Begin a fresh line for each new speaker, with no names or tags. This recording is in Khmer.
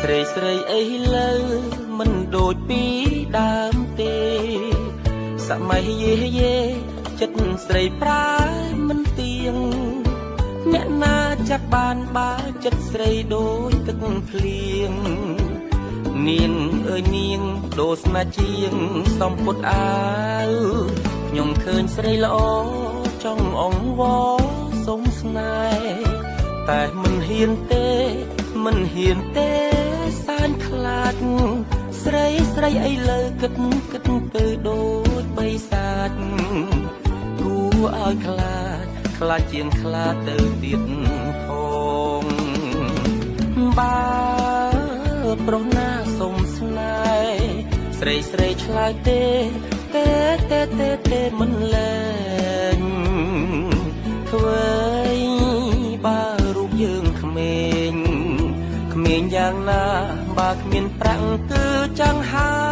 ស្រីស្រីអីលើមិនដូចពីដើមទេសម័យយេយេចិត្តស្រីប្រាមិនទៀងអ្នកណាចាប់បានបើចិត្តស្រីដូចទឹកភ្លៀងនាងអើយនាងដូស្នាជាងសំពុតអាវខ្ញុំឃើញស្រីល្អចង់អង្វរសុំស្នេហ៍តែមិនហ៊ានទេមិនហ៊ានទេសានខ្លាចស្រីស្រីអីលើគិតទៅដូចបិសាចគួរឲ្យខ្លាចជាងខ្លាចទៅទៀតផងបើប្រុសណាសុំស្នេហ៍ស្រីស្រីឆ្លើយទេមិនលែងធ្វើបើរូបយើងក្មេងយ៉ាងណាបើគ្មានប្រាក់គឺចាំងហើយ